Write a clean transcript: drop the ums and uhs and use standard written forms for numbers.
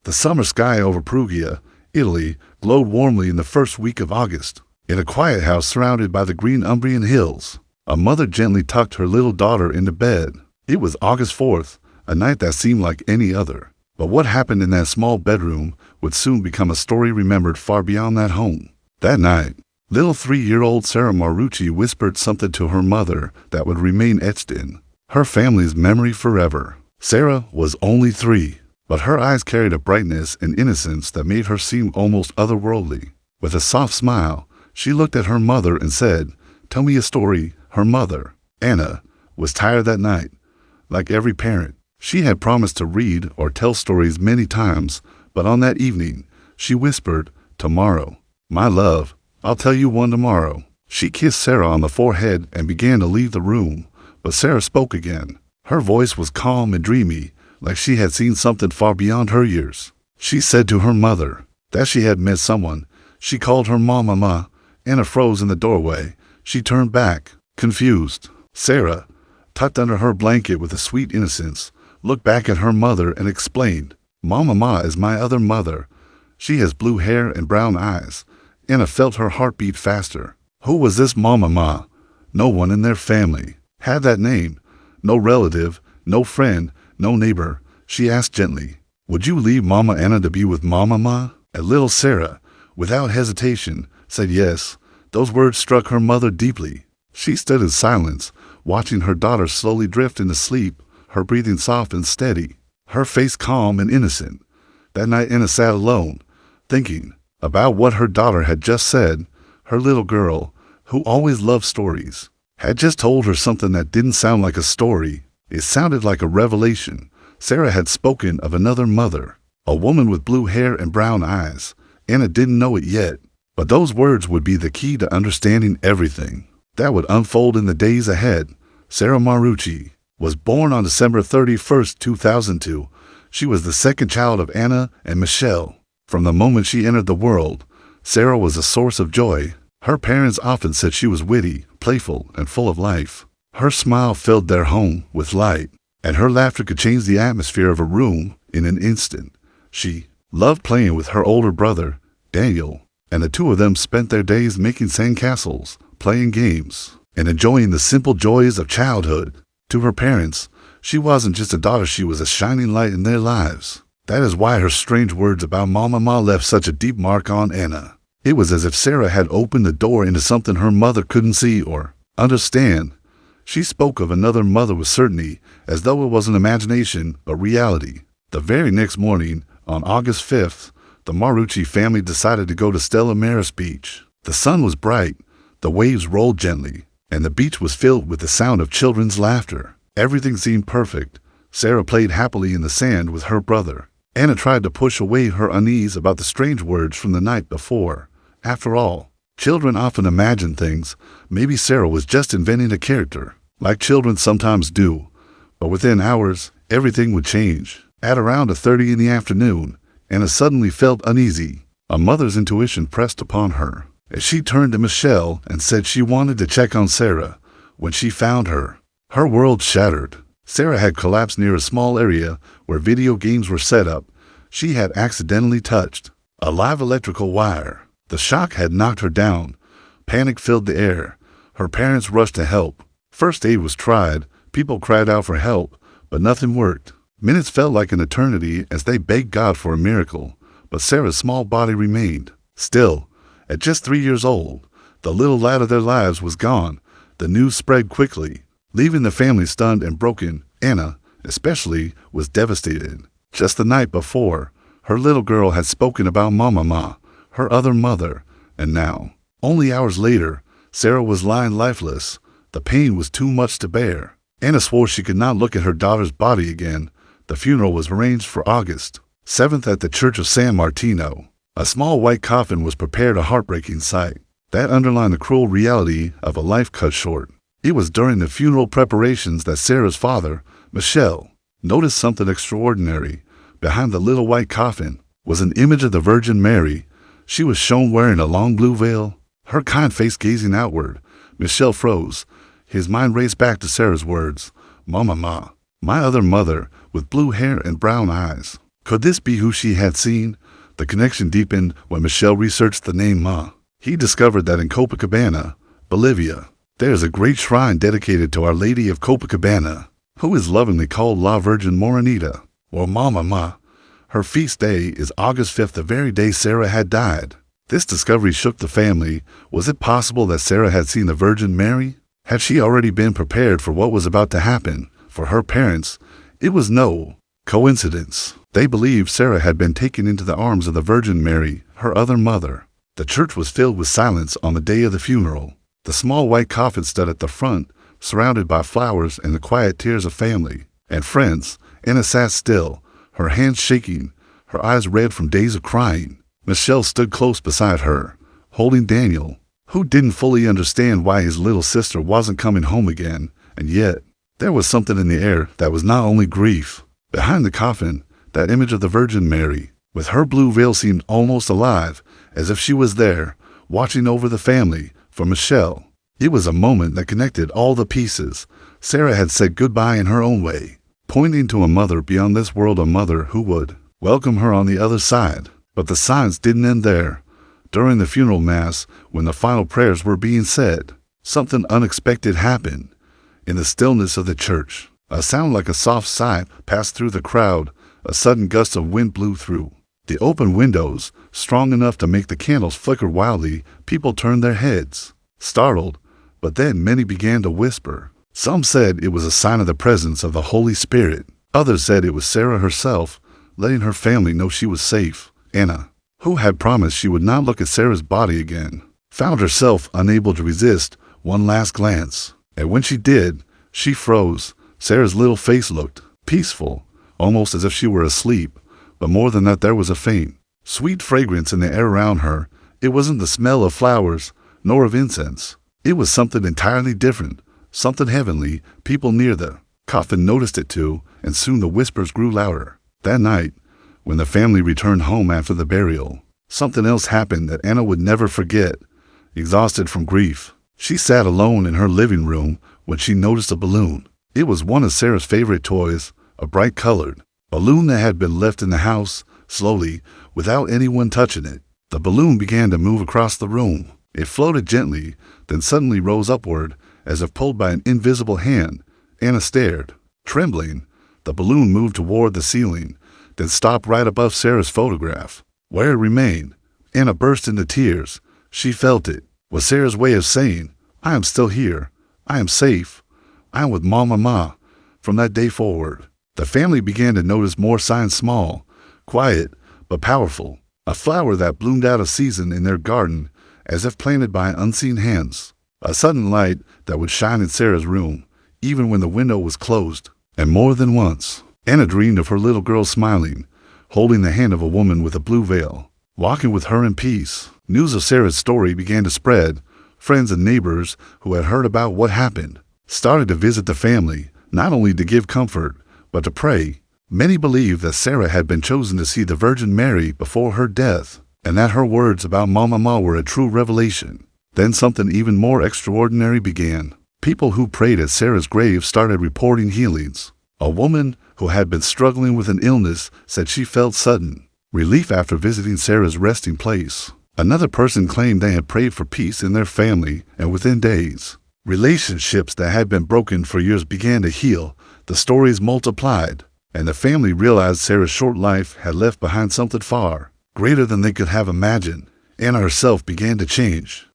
The summer sky over Perugia, Italy, glowed warmly in the first week of August. In a quiet house surrounded by the green Umbrian hills, a mother gently tucked her little daughter into bed. It was August 4th, a night that seemed like any other. But what happened in that small bedroom would soon become a story remembered far beyond that home. That night, little 3-year-old Sarah Marucci whispered something to her mother that would remain etched in her family's memory forever. Sarah was only 3, but her eyes carried a brightness and innocence that made her seem almost otherworldly. With a soft smile, she looked at her mother and said, "Tell me a story." Her mother, Anna, was tired that night. Like every parent, she had promised to read or tell stories many times, but on that evening, she whispered, "Tomorrow. My love, I'll tell you one tomorrow." She kissed Sarah on the forehead and began to leave the room, but Sarah spoke again. Her voice was calm and dreamy, like she had seen something far beyond her years. She said to her mother that she had met someone. She called her mama. Anna froze in the doorway. She turned back, confused. Sarah, tucked under her blanket with a sweet innocence, looked back at her mother and explained, "Mama is my other mother. She has blue hair and brown eyes." Anna felt her heart beat faster. Who was this Mama? No one in their family had that name. No relative, no friend, no neighbor. She asked gently, "Would you leave Mama Anna to be with Mama?" And little Sarah, without hesitation, said yes. Those words struck her mother deeply. She stood in silence, watching her daughter slowly drift into sleep, her breathing soft and steady, her face calm and innocent. That night Anna sat alone, thinking about what her daughter had just said. Her little girl, who always loved stories, had just told her something that didn't sound like a story. It sounded like a revelation. Sarah had spoken of another mother, a woman with blue hair and brown eyes. Anna didn't know it yet, but those words would be the key to understanding everything that would unfold in the days ahead. Sarah Marucci was born on December 31st, 2002. She was the second child of Anna and Michelle. From the moment she entered the world, Sarah was a source of joy. Her parents often said she was witty, playful, and full of life. Her smile filled their home with light, and her laughter could change the atmosphere of a room in an instant. She loved playing with her older brother, Daniel, and the two of them spent their days making sandcastles, playing games, and enjoying the simple joys of childhood. To her parents, she wasn't just a daughter, she was a shining light in their lives. That is why her strange words about Mama left such a deep mark on Anna. It was as if Sarah had opened the door into something her mother couldn't see or understand. She spoke of another mother with certainty, as though it wasn't imagination, but reality. The very next morning, on August 5th, the Marucci family decided to go to Stella Maris Beach. The sun was bright, the waves rolled gently, and the beach was filled with the sound of children's laughter. Everything seemed perfect. Sarah played happily in the sand with her brother. Anna tried to push away her unease about the strange words from the night before. After all, children often imagine things. Maybe Sarah was just inventing a character, like children sometimes do. But within hours, everything would change. At around 1:30 in the afternoon, Anna suddenly felt uneasy. A mother's intuition pressed upon her, as she turned to Michelle and said she wanted to check on Sarah. When she found her, her world shattered. Sarah had collapsed near a small area where video games were set up. She had accidentally touched a live electrical wire. The shock had knocked her down. Panic filled the air. Her parents rushed to help. First aid was tried. People cried out for help, but nothing worked. Minutes felt like an eternity as they begged God for a miracle, but Sarah's small body remained. Still, at just 3 years old, the little light of their lives was gone. The news spread quickly, leaving the family stunned and broken. Anna, especially, was devastated. Just the night before, her little girl had spoken about Mama, her other mother, and now, only hours later, Sarah was lying lifeless. The pain was too much to bear. Anna swore she could not look at her daughter's body again. The funeral was arranged for August 7th at the Church of San Martino. A small white coffin was prepared, a heartbreaking sight that underlined the cruel reality of a life cut short. It was during the funeral preparations that Sarah's father, Michelle, noticed something extraordinary. Behind the little white coffin was an image of the Virgin Mary. She was shown wearing a long blue veil, her kind face gazing outward. Michelle froze. His mind raced back to Sarah's words, "Mama, my other mother, with blue hair and brown eyes." Could this be who she had seen? The connection deepened when Michelle researched the name Ma. He discovered that in Copacabana, Bolivia, there is a great shrine dedicated to Our Lady of Copacabana, who is lovingly called La Virgen Morenita, or Mama Ma. Her feast day is August 5th, the very day Sarah had died. This discovery shook the family. Was it possible that Sarah had seen the Virgin Mary? Had she already been prepared for what was about to happen? For her parents, it was no coincidence. They believed Sarah had been taken into the arms of the Virgin Mary, her other mother. The church was filled with silence on the day of the funeral. The small white coffin stood at the front, surrounded by flowers and the quiet tears of family and friends. Anna sat still, her hands shaking, her eyes red from days of crying. Michelle stood close beside her, holding Daniel, who didn't fully understand why his little sister wasn't coming home again, and yet there was something in the air that was not only grief. Behind the coffin, that image of the Virgin Mary, with her blue veil, seemed almost alive, as if she was there, watching over the family. For Michelle, it was a moment that connected all the pieces. Sarah had said goodbye in her own way, pointing to a mother beyond this world, a mother who would welcome her on the other side. But the signs didn't end there. During the funeral mass, when the final prayers were being said, something unexpected happened. In the stillness of the church, a sound like a soft sigh passed through the crowd. A sudden gust of wind blew through the open windows, strong enough to make the candles flicker wildly. People turned their heads, startled, but then many began to whisper. Some said it was a sign of the presence of the Holy Spirit. Others said it was Sarah herself, letting her family know she was safe. Anna, who had promised she would not look at Sarah's body again, found herself unable to resist one last glance. And when she did, she froze. Sarah's little face looked peaceful, almost as if she were asleep. But more than that, there was a faint, sweet fragrance in the air around her. It wasn't the smell of flowers, nor of incense. It was something entirely different, something heavenly. People near the coffin noticed it too, and soon the whispers grew louder. That night, when the family returned home after the burial, something else happened that Anna would never forget. Exhausted from grief, she sat alone in her living room when she noticed a balloon. It was one of Sarah's favorite toys, a bright-colored balloon that had been left in the house. Slowly, without anyone touching it, the balloon began to move across the room. It floated gently, then suddenly rose upward, as if pulled by an invisible hand. Anna stared, trembling. The balloon moved toward the ceiling, then stopped right above Sarah's photograph, where it remained. Anna burst into tears. She felt it was Sarah's way of saying, "I am still here. I am safe. I am with Mama Ma." From that day forward, the family began to notice more signs, small, quiet, but powerful. A flower that bloomed out of season in their garden, as if planted by unseen hands. A sudden light that would shine in Sarah's room, even when the window was closed. And more than once, Anna dreamed of her little girl smiling, holding the hand of a woman with a blue veil, walking with her in peace. News of Sarah's story began to spread. Friends and neighbors who had heard about what happened started to visit the family, not only to give comfort, but to pray. Many believed that Sarah had been chosen to see the Virgin Mary before her death, and that her words about Mama Ma were a true revelation. Then something even more extraordinary began. People who prayed at Sarah's grave started reporting healings. A woman who had been struggling with an illness said she felt sudden relief after visiting Sarah's resting place. Another person claimed they had prayed for peace in their family, and within days, relationships that had been broken for years began to heal. The stories multiplied, and the family realized Sarah's short life had left behind something far greater than they could have imagined. Anna herself began to change.